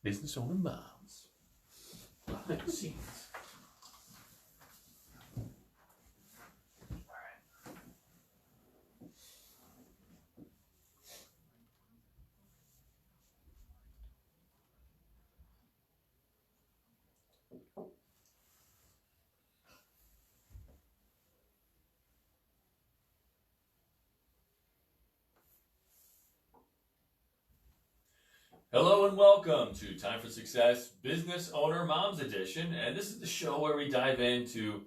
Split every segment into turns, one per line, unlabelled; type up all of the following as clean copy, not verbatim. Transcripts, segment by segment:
Business owner moms. Behind the scenes. Hello and welcome to Time for Success Business Owner Moms Edition, and this is the show where we dive into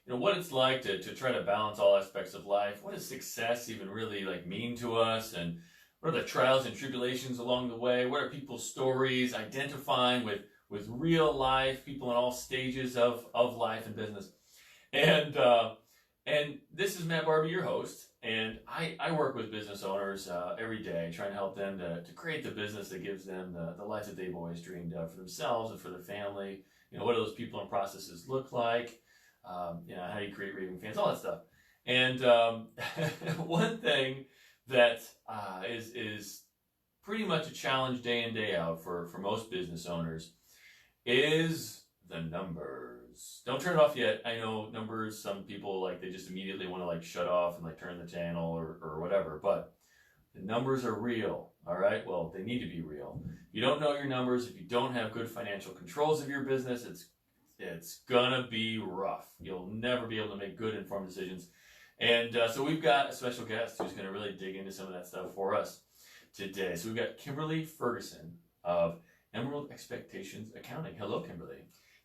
what it's like to try to balance all aspects of life. What does success even really mean to us, and what are the trials and tribulations along the way? What are people's stories, identifying with real life people in all stages of life and business? And this is Matt Barbie, your host, and I work with business owners every day, trying to help them to create the business that gives them the life that they've always dreamed of for themselves and for their family. What do those people and processes look like? How do you create raving fans, all that stuff. And one thing that is pretty much a challenge day in, day out for most business owners is the numbers. Don't turn it off yet. I know numbers, some people they just immediately want to shut off and turn the channel or whatever, but the numbers are real. All right, well, they need to be real. If you don't know your numbers, if you don't have good financial controls of your business, it's gonna be rough. You'll never be able to make good informed decisions. And so we've got a special guest who's gonna really dig into some of that stuff for us today. So we've got Kimberly Ferguson of Emerald Expectations Accounting. Hello, Kimberly.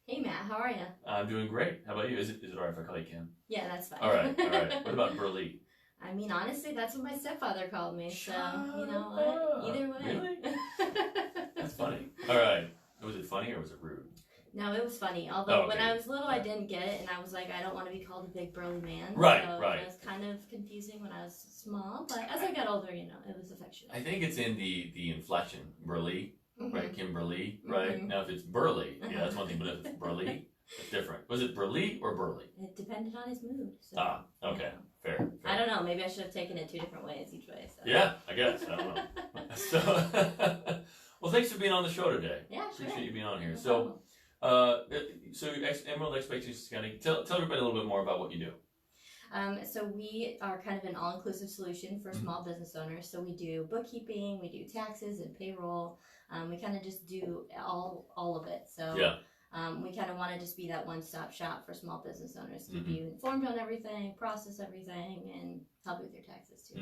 Hey Matt, how are you?
I'm doing great. How about you? Is it alright if I call you Kim?
Yeah, that's fine.
All right. What about Burley?
I mean, honestly, that's what my stepfather called me.
Shut
so, you know what? Either way.
Really? That's funny. All right. Was it funny or was it rude?
No, it was funny. Although when I was little, I didn't get it, and I was like, I don't want to be called a big burly man.
Right,
so
right.
It was kind of confusing when I was small, but as I got older, it was affectionate.
I think it's in the inflection, Burley, right? Kimberly, right?
Mm-hmm.
Now, if it's Burley, yeah, that's one thing. But if it's Burley, it's different. Was it Burley or Burley?
It depended on his mood. So,
Okay, fair.
I don't know. Maybe I should have taken it 2 different ways each way. So.
Yeah, I guess. I don't know. So, well, thanks for being on the show today.
Yeah, sure.
Appreciate you being on here.
No
So Emerald Expectations Accounting. Tell everybody a little bit more about what you do.
So we are kind of an all-inclusive solution for small business owners. So we do bookkeeping, we do taxes and payroll. We kind of just do all of it. So we kind of want to just be that one-stop shop for small business owners, keep you informed on everything, process everything, and help you with your taxes too.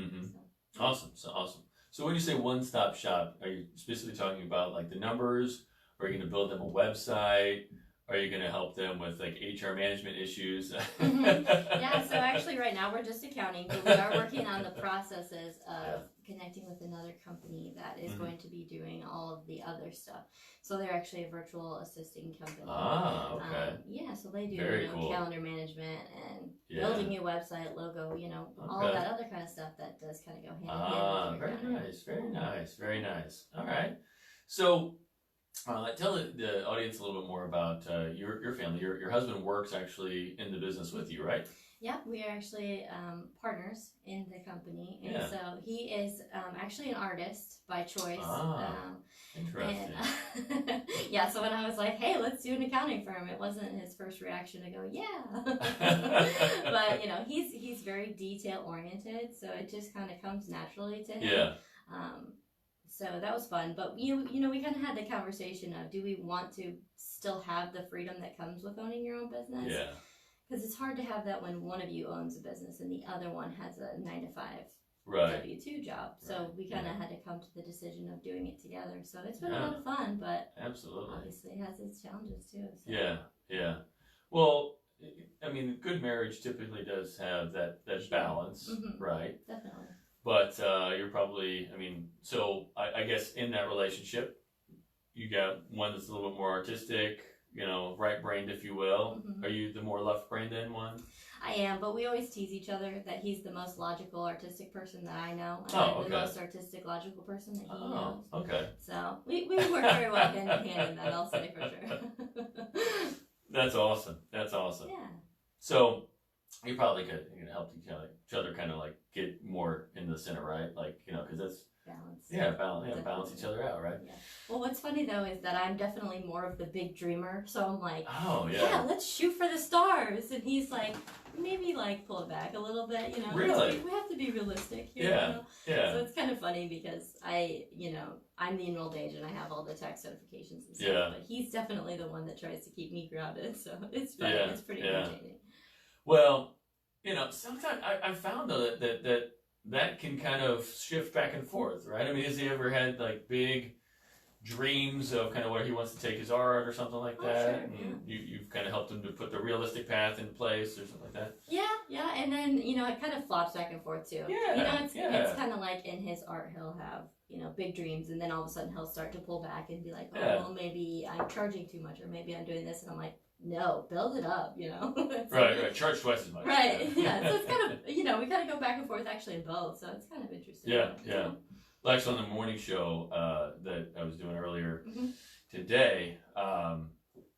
So.
Awesome. So when you say one-stop shop, are you specifically talking about the numbers? Or are you going to build them a website? Are you going to help them with HR management issues?
Yeah, so actually right now we're just accounting, but we are working on the processes of connecting with another company that is going to be doing all of the other stuff. So they're actually a virtual assisting company.
Okay.
So they do
Very cool.
calendar management and building your website, logo, all of that other kind of stuff that does kind of go hand in hand.
Very nice. All right. So tell the audience a little bit more about your family. Your husband works actually in the business with you, right?
Yeah, we are actually partners in the company, and so he is actually an artist by choice.
Interesting.
And, so when I was like, "Hey, let's do an accounting firm," it wasn't his first reaction to go, "Yeah," but he's very detail oriented, so it just kind of comes naturally to him.
Yeah.
So that was fun, but we kind of had the conversation of, do we want to still have the freedom that comes with owning your own business?
Yeah.
Because it's hard to have that when one of you owns a business and the other one has a 9-to-5 W-2 job. So we kind of had to come to the decision of doing it together. So it's been a lot of fun, but obviously it has its challenges too. So.
Yeah. Well, I mean, good marriage typically does have that balance, right?
Definitely.
But you're probably, so I guess in that relationship, you got one that's a little bit more artistic, right-brained, if you will. Are you the more left-brained in one?
I am, but we always tease each other that he's the most logical, artistic person that I know. And I'm the most artistic, logical person that he knows.
Okay.
So we work very well hand in hand in that, I'll say for sure.
That's awesome.
Yeah.
So you probably could help each other kind of get more in the center, right? Because balance each other out, right?
Yeah. Well, what's funny though is that I'm definitely more of the big dreamer, so I'm like,
oh yeah,
let's shoot for the stars, and he's like, maybe like pull it back a little bit, you know.
Really?
We have to be realistic here.
Yeah,
you know?
yeah.
So it's kind of funny because I'm the enrolled agent. I have all the tax certifications and stuff, but he's definitely the one that tries to keep me grounded. So it's funny.
Yeah,
it's pretty entertaining.
Well, sometimes I found though that can kind of shift back and forth, right? I mean, has he ever had like big dreams of kind of where he wants to take his art or something like that?
Sure,
and you've kind of helped him to put the realistic path in place or something like that?
Yeah, and then, it kind of flops back and forth too. It's kind of like in his art, he'll have, big dreams, and then all of a sudden he'll start to pull back and be like, well, maybe I'm charging too much, or maybe I'm doing this, and I'm like, no, build it up,
Right, charge twice as much.
Right, so it's kind of, we kind of go back and forth actually in both, so it's kind of interesting.
Yeah. Well, actually, on the morning show that I was doing earlier today,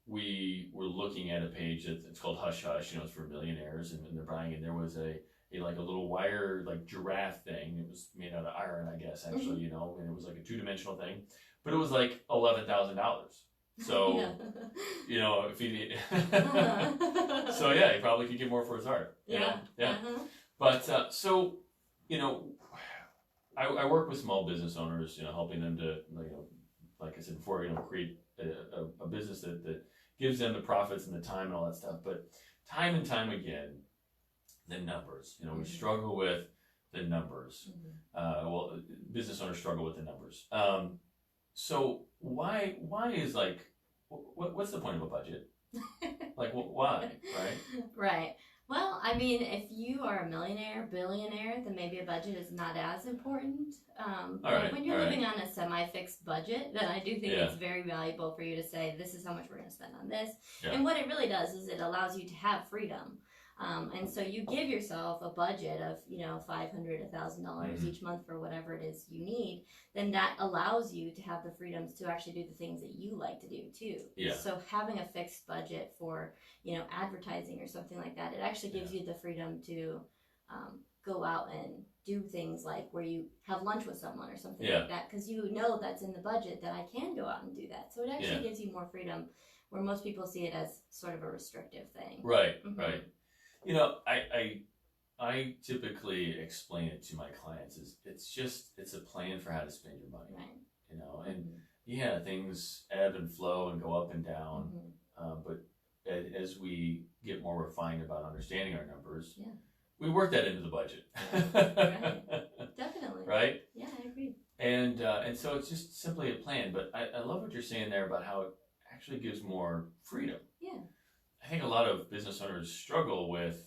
we were looking at a page it's called Hush Hush, it's for millionaires, and they're buying, and there was a little wire, like giraffe thing. It was made out of iron, I guess, actually, and it was like a 2-dimensional thing, but it was like $11,000. So, if he, so yeah, he probably could get more for his art. Yeah. But I work with small business owners, helping them to, like I said before, create a business that gives them the profits and the time and all that stuff. But time and time again, the numbers, we struggle with the numbers. Business owners struggle with the numbers. So why is what's the point of a budget? Like, why, right?
Right. Well, I mean, if you are a millionaire, billionaire, then maybe a budget is not as important. But when you're living on a semi-fixed budget, then I do think it's very valuable for you to say, this is how much we're going to spend on this. Yeah. And what it really does is it allows you to have freedom. And so you give yourself a budget of, $500, $1,000 each month for whatever it is you need, then that allows you to have the freedoms to actually do the things that you like to do too. Yeah. So having a fixed budget for, advertising or something like that, it actually gives you the freedom to go out and do things like where you have lunch with someone or something like that, because that's in the budget that I can go out and do that. So it actually gives you more freedom, where most people see it as sort of a restrictive thing.
Right, right. I typically explain it to my clients it's a plan for how to spend your money, right? And things ebb and flow and go up and down, but as we get more refined about understanding our numbers, we work that into the budget.
Right. Definitely.
Right?
Yeah, I agree.
And so it's just simply a plan, but I love what you're saying there about how it actually gives more freedom. Yeah. I think a lot of business owners struggle with,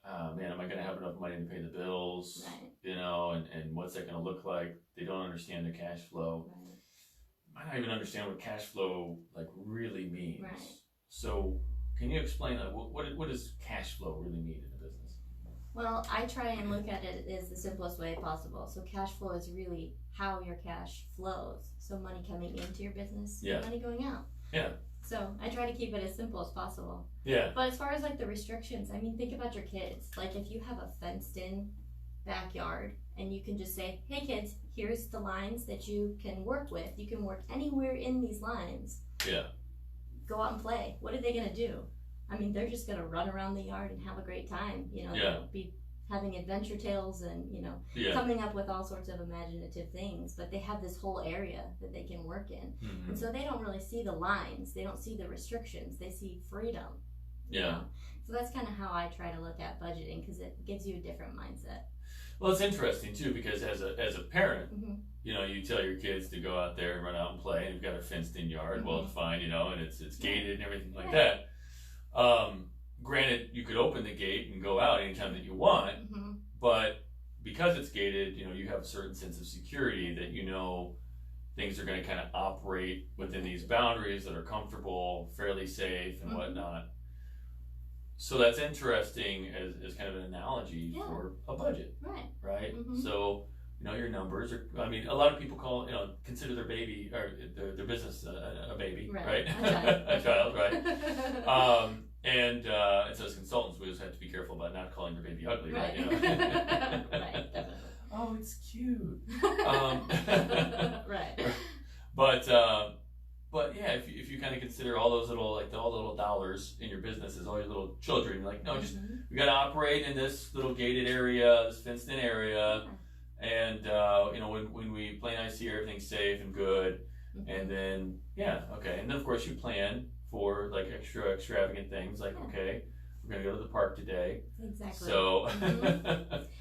am I going to have enough money to pay the bills? Right. And what's that going to look like? They don't understand the cash flow. Right. Might not even understand what cash flow really means. Right. So can you explain what does cash flow really mean in a business?
Well, I try and look at it as the simplest way possible. So cash flow is really how your cash flows. So money coming into your business, money going out. Yeah. So I try to keep it as simple as possible. Yeah. But as far as the restrictions, I mean, think about your kids. If you have a fenced in backyard and you can just say, hey kids, here's the lines that you can work with. You can work anywhere in these lines. Yeah. Go out and play. What are they going to do? I mean, they're just going to run around the yard and have a great time. They'll be having adventure tales and, coming up with all sorts of imaginative things, but they have this whole area that they can work in. Mm-hmm. And so they don't really see the lines. They don't see the restrictions. They see freedom. Yeah. So that's kind of how I try to look at budgeting, because it gives you a different mindset.
Well, it's interesting too, because as a parent, you tell your kids to go out there and run out and play, and you've got a fenced in yard, well defined, and it's gated and everything like that. Granted, you could open the gate and go out anytime that you want, but because it's gated, you have a certain sense of security that things are going to kind of operate within these boundaries that are comfortable, fairly safe, and whatnot. So that's interesting as kind of an analogy for a budget, right? So your numbers are. I mean, a lot of people consider their baby or their business a baby, right? A child, right? And so as consultants, we just have to be careful about not calling your baby ugly, right?
Right, definitely.
Oh, it's cute.
Right.
But yeah, if you kind of consider all those little, like all the little dollars in your business as all your little children, you're like, no, just we got to operate in this little gated area, this fenced in area, and you know, when we play nice here, everything's safe and good, and then and then of course you plan for like extravagant things, like okay, we're gonna go to the park today.
Exactly.
So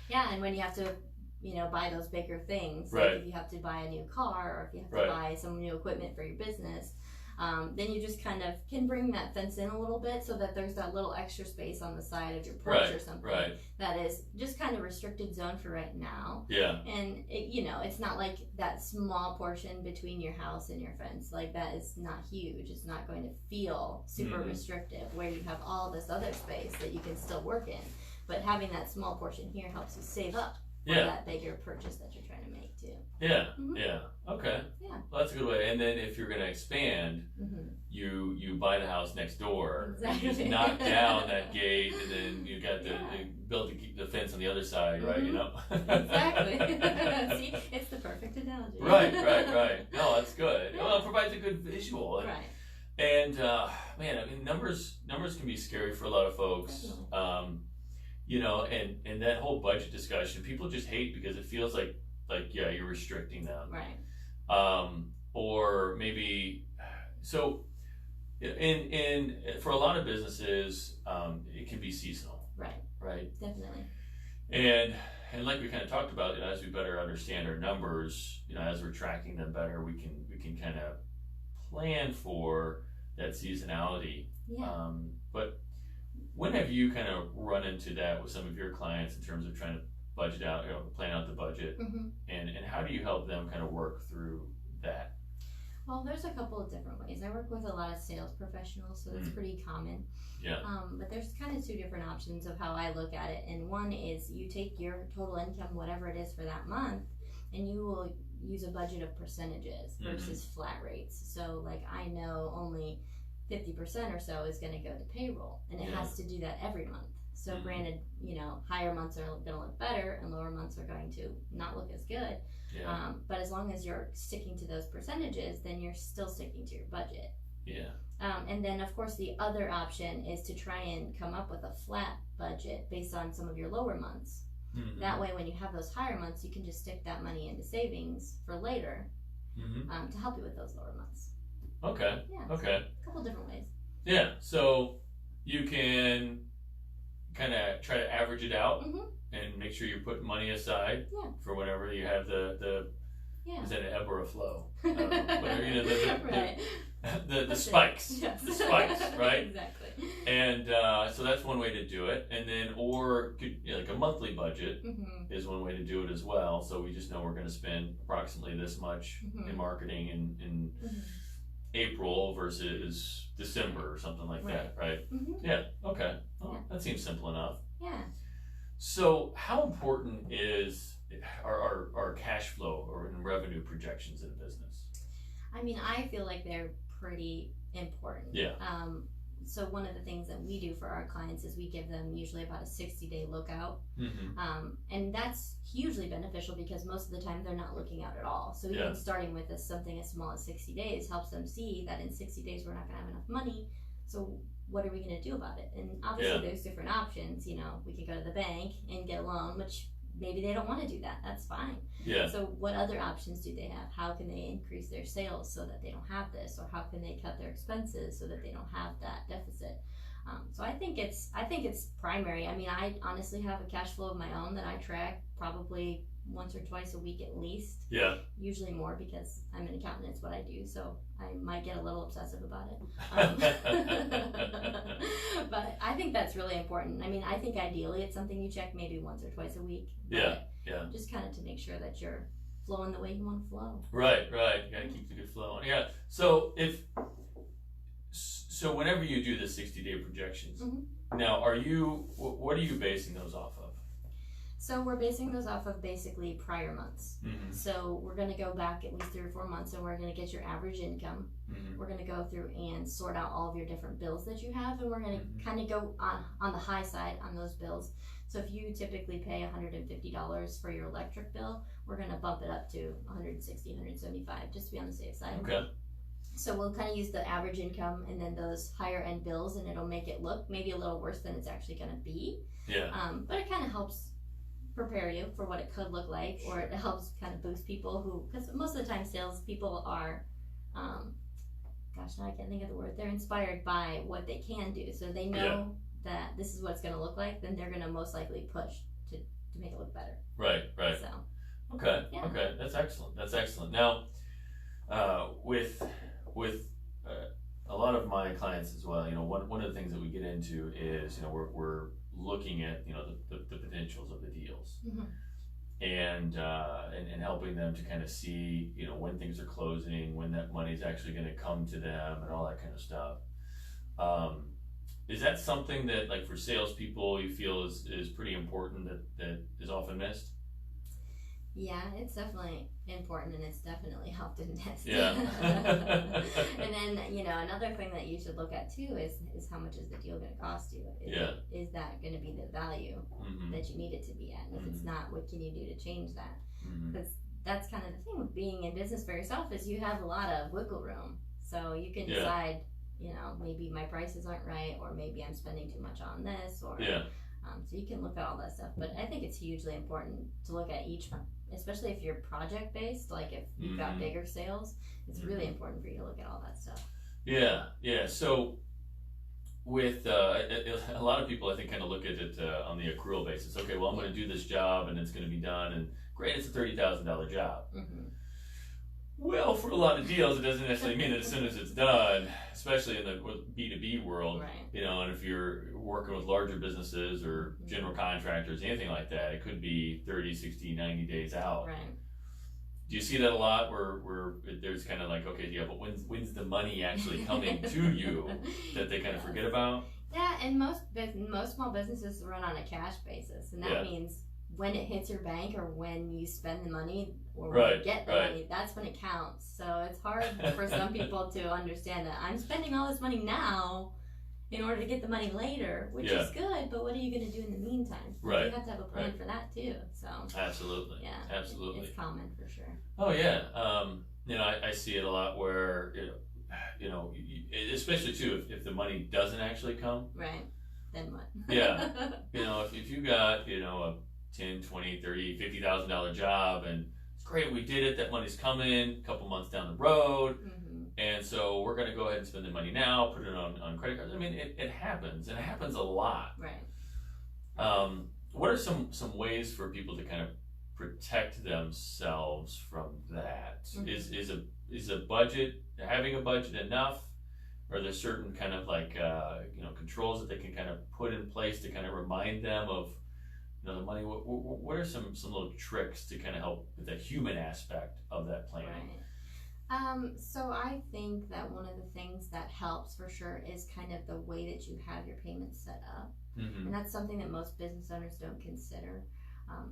yeah, and when you have to, you know, buy those bigger things, like if you have to buy a new car or if you have to buy some new equipment for your business, then you just kind of can bring that fence in a little bit so that there's that little extra space on the side of your porch or something that is just kind of restricted zone for right now. Yeah. And you know, it's not like that small portion between your house and your fence, like that is not huge. It's not going to feel super restrictive where you have all this other space that you can still work in. But having that small portion here helps you save up for that bigger purchase that you're trying to make too. Yeah,
okay. Yeah. Well, that's a good way. And then if you're going to expand, you buy the house next door.
Exactly.
You just knock down that gate, and then you got the build the fence on the other side, right? You know.
Exactly. See, it's the perfect analogy.
Right. No, that's good. Well, it provides a good visual. And,
right.
And man, I mean, numbers can be scary for a lot of folks. You know, and that whole budget discussion, people just hate because it feels like you're restricting them.
Right.
Or maybe so in for a lot of businesses, it can be seasonal. Right.
Definitely.
And like we kind of talked about, you know, as we better understand our numbers, you know, as we're tracking them better, we can kind of plan for that seasonality.
Yeah.
But when have you kind of run into that with some of your clients in terms of trying to budget out, you know, plan out the budget, and how do you help them kind of work through that?
Well, there's a couple of different ways. I work with a lot of sales professionals, so that's pretty common.
Yeah.
But there's kind of two different options of how I look at it, and one is you take your total income, whatever it is for that month, and you will use a budget of percentages versus flat rates. So, like, I know only 50% or so is going to go to payroll, and it has to do that every month. So granted, you know, higher months are going to look better and lower months are going to not look as good. Yeah. But as long as you're sticking to those percentages, then you're still sticking to your budget.
Yeah.
And then, of course, the other option is to try and come up with a flat budget based on some of your lower months. That way, when you have those higher months, you can just stick that money into savings for later to help you with those lower months.
Okay.
Yeah.
Okay.
A couple different ways.
Yeah. So you can kind of try to average it out and make sure you're putting money aside for whenever you have the is that an ebb or a flow? Whatever, you know, the spikes.
Yes.
The spikes, right?
Exactly.
And so that's one way to do it. And then, or you know, like a monthly budget is one way to do it as well. So we just know we're going to spend approximately this much in marketing in April versus December or something like that, right? Yeah. Okay. Oh, that seems simple enough.
Yeah.
So, how important is our cash flow or revenue projections in a business?
I mean, I feel like they're pretty important.
Yeah.
So one of the things that we do for our clients is we give them usually about a 60-day lookout. And that's hugely beneficial because most of the time they're not looking out at all. So even starting with something as small as 60 days helps them see that in 60 days we're not going to have enough money. So what are we going to do about it? And obviously there's different options. You know, we could go to the bank and get a loan, which maybe they don't want to do that. That's fine. Yeah. So what other options do they have? How can they increase their sales so that they don't have this? Or how can they cut their expenses so that they don't have that deficit? So I think it's primary. I mean, I honestly have a cash flow of my own that I track probably once or twice a week at least. Yeah. Usually more because I'm an accountant. It's what I do. So I might get a little obsessive about it. But I think that's really important. I mean, I think ideally it's something you check maybe once or twice a week. Yeah. Just kind of to make sure that you're flowing the way you want to flow. Right. You got to keep the good flow. Yeah. So so whenever you do the 60-day projections, now what are you basing those off of? So we're basing those off of basically prior months.
Mm-hmm.
So we're going to go back at least 3 or 4 months, and we're going to get your average income.
Mm-hmm.
We're going to go through and sort out all of your different bills that you have, and we're going to
Mm-hmm.
kind of go on the high side on those bills. So if you typically pay $150 for your electric bill, we're going to bump it up to $160, $175, just to be on the safe side.
Okay.
So we'll kind of use the average income and then those higher end bills, and it'll make it look maybe a little worse than it's actually going to be.
Yeah.
But it kind of helps prepare you for what it could look like, or it helps kind of boost people who, because most of the time salespeople are, gosh, now I can't think of the word, they're inspired by what they can do. So they know that this is what it's going to look like, then they're going to most likely push to make it look better.
Right.
So.
Okay.
Yeah.
Okay. That's excellent. Now, with a lot of my clients as well, one of the things that we get into is, we're looking at, the potentials of the deals.
Mm-hmm.
And helping them to kind of see, when things are closing, when that money's actually going to come to them, and all that kind of stuff. Is that something that, like, for salespeople, you feel is pretty important, that is often missed?
Yeah, it's definitely important, and it's definitely often missed.
Yeah.
And then, another thing that you should look at too is how much is the deal going to cost you? Is that going to be the value
Mm-hmm.
that you need it to be at? And if it's not, what can you do to change that?
Mm-hmm.
Because that's kind of the thing with being in business for yourself, is you have a lot of wiggle room. So you can decide, maybe my prices aren't right, or maybe I'm spending too much on this, or so you can look at all that stuff. But I think it's hugely important to look at each one, especially if you're project based, like if you've got bigger sales, it's really important for you to look at all that stuff.
Yeah. So with a lot of people, I think, kind of look at it on the accrual basis. Okay, well, I'm going to do this job and it's going to be done, and great, it's a $30,000 job.
Mm-hmm.
Well, for a lot of deals, it doesn't necessarily mean that as soon as it's done, especially in the B2B world,
right.
And if you're working with larger businesses or general contractors, anything like that, it could be 30, 60, 90 days out.
Right.
Do you see that a lot where there's kind of like, okay, yeah, but when's the money actually coming to you that they kind of forget about?
Yeah, and most small businesses run on a cash basis, and that means when it hits your bank, or when you spend the money, or when you get the money, that's when it counts. So it's hard for some people to understand that I'm spending all this money now in order to get the money later, which is good, but what are you going to do in the meantime?
Right.
You have to have a plan for that too. So
absolutely.
Yeah.
Absolutely.
It's common for sure.
Oh yeah. I see it a lot where especially too if the money doesn't actually come.
Right. Then what?
Yeah. If you got a $10, $20, $30, $50,000 job, and it's great, we did it, that money's coming a couple months down the road, and so we're going to go ahead and spend the money now, put it on credit cards. I mean, it happens, and it happens a lot.
Right.
What are some ways for people to kind of protect themselves from that? Is a budget, having a budget, enough? Are there certain kind of like controls that they can kind of put in place to kind of remind them of the money? What are some little tricks to kind of help with the human aspect of that planning?
Right. So I think that one of the things that helps for sure is kind of the way that you have your payments set up.
Mm-hmm.
And that's something that most business owners don't consider.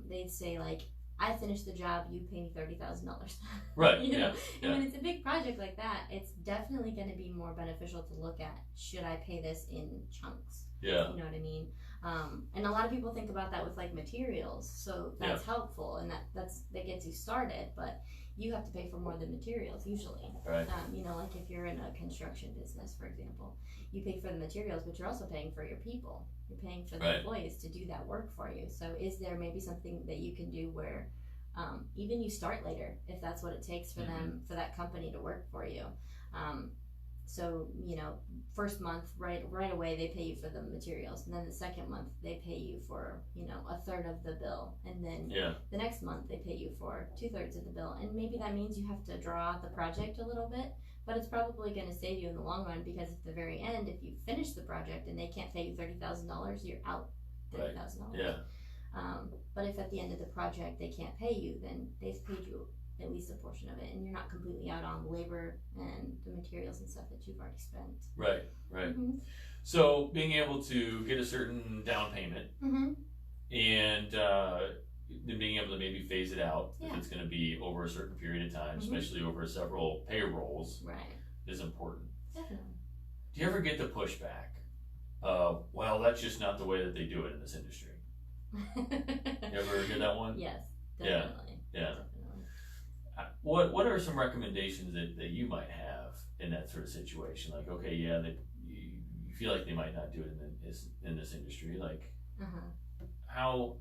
They'd say, like, I finished the job, you pay me $30,000.
Right.
And when it's a big project like that, it's definitely going to be more beneficial to look at, should I pay this in chunks?
Yeah.
You know what I mean? And a lot of people think about that with like materials, so that's helpful, and that gets you started, but you have to pay for more than materials usually.
Right.
Like if you're in a construction business, for example, you pay for the materials, but you're also paying for your people. You're paying for the employees to do that work for you. So is there maybe something that you can do where even you start later, if that's what it takes for them, for that company to work for you? So, first month, right away, they pay you for the materials. And then the second month, they pay you for, a third of the bill. And then the next month, they pay you for 2/3 of the bill. And maybe that means you have to draw out the project a little bit, but it's probably going to save you in the long run, because at the very end, if you finish the project and they can't pay you $30,000, you're out $30,000.
Yeah.
But if at the end of the project they can't pay you, then they've paid you at least a portion of it, and you're not completely out on labor and the materials and stuff that you've already spent.
Right.
Mm-hmm.
So being able to get a certain down payment, and being able to maybe phase it out if it's going to be over a certain period of time, especially over several payrolls, is important.
Definitely.
Do you ever get the pushback? Well, that's just not the way that they do it in this industry. You ever hear that one?
Yes, definitely.
Yeah. Definitely. What are some recommendations that you might have in that sort of situation? Like, okay, yeah, you feel like they might not do it in this industry. Like, how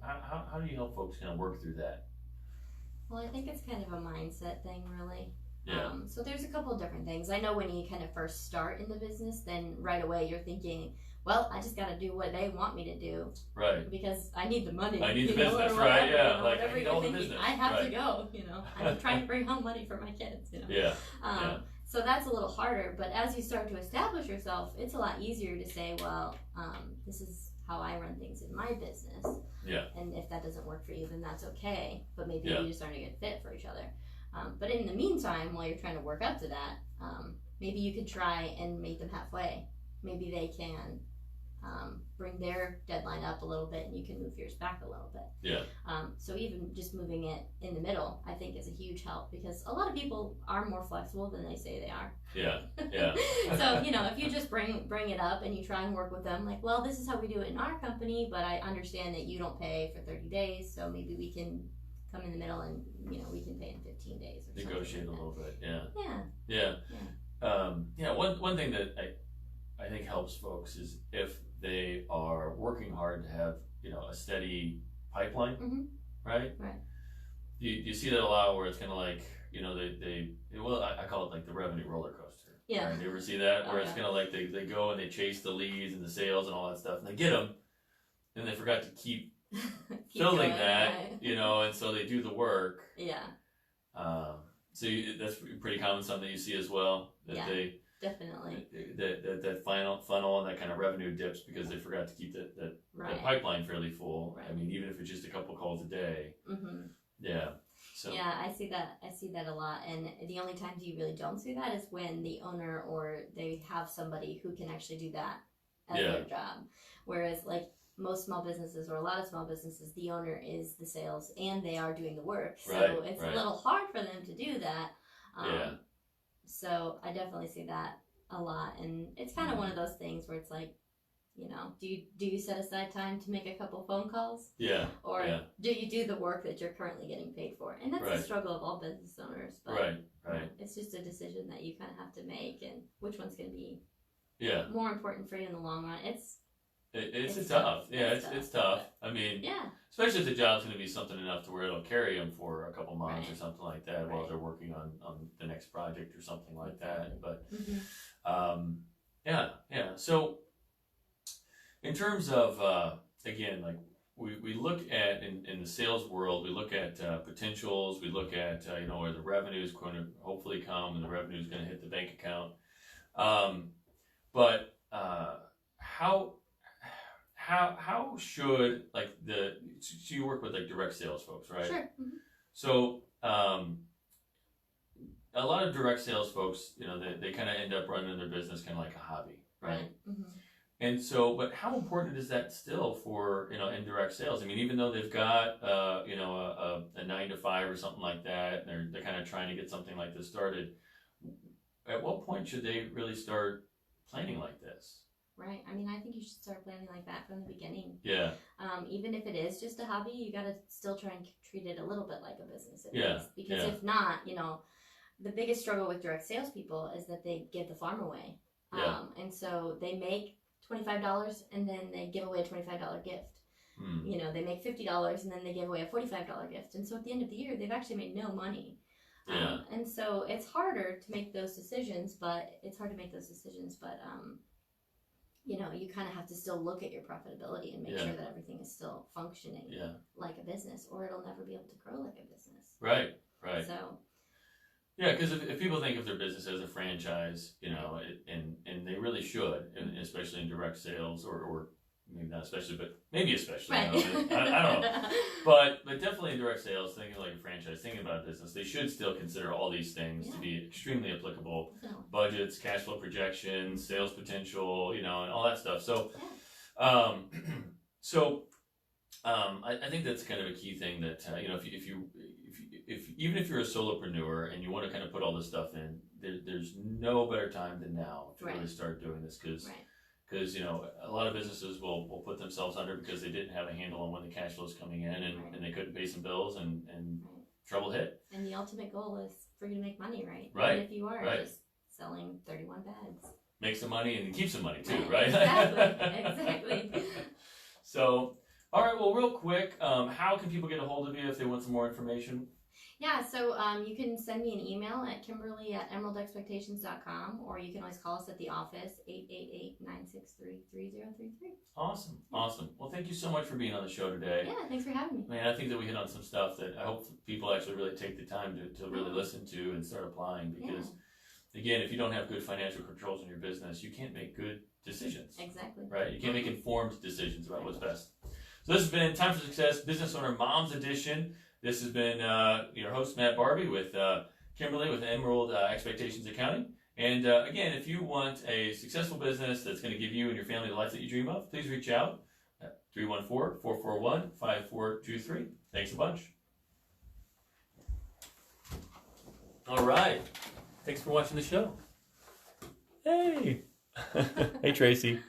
do you help folks kind of work through that?
Well, I think it's kind of a mindset thing, really.
Yeah.
So there's a couple of different things. I know when you kind of first start in the business, then right away you're thinking, well, I just got to do what they want me to do.
Right.
Because I need the money.
I need the business, right? Yeah.
Like,
I need all the business.
I have to go, I'm trying to bring home money for my kids,
Yeah.
So that's a little harder, but as you start to establish yourself, it's a lot easier to say, well, this is how I run things in my business.
Yeah.
And if that doesn't work for you, then that's okay. But maybe you just aren't a good fit for each other. But in the meantime, while you're trying to work up to that, maybe you could try and meet them halfway. Maybe they can bring their deadline up a little bit and you can move yours back a little bit.
Yeah.
So even just moving it in the middle, I think is a huge help because a lot of people are more flexible than they say they are.
Yeah. Yeah.
So, if you just bring it up and you try and work with them, like, well, this is how we do it in our company, but I understand that you don't pay for 30 days, so maybe we can come in the middle and, we can pay in 15 days or
negotiate
something like
a little bit. Yeah.
Yeah.
Yeah. One thing that I think helps folks is if they are working hard to have a steady pipeline, right?
Right.
You see that a lot where it's kind of like I call it like the revenue roller coaster.
Yeah.
Right? You ever see that where it's kind of like they go and they chase the leads and the sales and all that stuff and they get them, and they forgot to keep filling that, and so they do the work.
Yeah.
So that's pretty common, something you see as well. That
definitely.
That final funnel and that kind of revenue dips because they forgot to keep that pipeline fairly full.
Right.
I mean, even if it's just a couple calls a day. Yeah. So.
Yeah, I see that a lot, and the only times you really don't see that is when the owner or they have somebody who can actually do that as their job. Whereas, like most small businesses or a lot of small businesses, the owner is the sales and they are doing the work, so it's a little hard for them to do that. So I definitely see that a lot, and it's kind of one of those things where it's like, do you set aside time to make a couple phone calls?
Yeah.
Or do you do the work that you're currently getting paid for? And that's the struggle of all business owners. But,
right.
It's just a decision that you kind of have to make, and which one's going to be more important for you in the long run.
It's tough. Yeah, it's tough. I mean, especially if the job's going to be something enough to where it'll carry them for a couple months or something like that while they're working on the next project or something like that. But So in terms of again, like we look at in the sales world, we look at potentials. We look at where the revenue is going to hopefully come and the revenue is going to hit the bank account. But how should so you work with like direct sales folks, right?
Sure.
So a lot of direct sales folks, they kind of end up running their business kind of like a hobby, right? And so, but how important is that still for indirect sales? I mean, even though they've got a 9 to 5 or something like that, and they're kind of trying to get something like this started. At what point should they really start planning like this?
Right. I mean, I think you should start planning like that from the beginning.
Yeah.
Even if it is just a hobby, you got to still try and treat it a little bit like a business at least. Because if not, the biggest struggle with direct salespeople is that they give the farm away. And so they make $25 and then they give away a $25 gift. They make $50 and then they give away a $45 gift. And so at the end of the year, they've actually made no money. And so it's harder to make those decisions, but you kind of have to still look at your profitability and make sure that everything is still functioning like a business, or it'll never be able to grow like a business.
Right.
So.
Yeah, because if people think of their business as a franchise, and they really should, and especially in direct sales, or maybe not especially, but maybe especially.
Right.
I don't know. But definitely in direct sales, thinking like a franchise, thinking about a business, they should still consider all these things to be extremely applicable. Budgets, cash flow projections, sales potential, and all that stuff. So, so I think that's kind of a key thing that if even if you're a solopreneur and you want to kind of put all this stuff in, there's no better time than now to really start doing this because a lot of businesses will put themselves under because they didn't have a handle on when the cash flow is coming in and they couldn't pay some bills and trouble hit.
And the ultimate goal is for you to make money, right?
Right.
And if you are just selling 31 bags.
Make some money and keep some money too, right?
Exactly.
So, all right, well, real quick, how can people get a hold of you if they want some more information?
Yeah, so you can send me an email at kimberly@emeraldexpectations.com, or you can always call us at the office, 888-963-3033.
Awesome. Well, thank you so much for being on the show today.
Yeah, thanks for having me.
Man, I think that we hit on some stuff that I hope people actually really take the time to really listen to and start applying because, again, if you don't have good financial controls in your business, you can't make good decisions.
Exactly.
Right? You can't make informed decisions about what's best. So this has been Time for Success Business Owner Moms Edition. This has been your host, Matt Barbie, with Kimberly with Emerald Expectations Accounting. And again, if you want a successful business that's going to give you and your family the life that you dream of, please reach out at 314-441-5423. Thanks a bunch. All right. Thanks for watching the show. Hey. Hey, Tracy.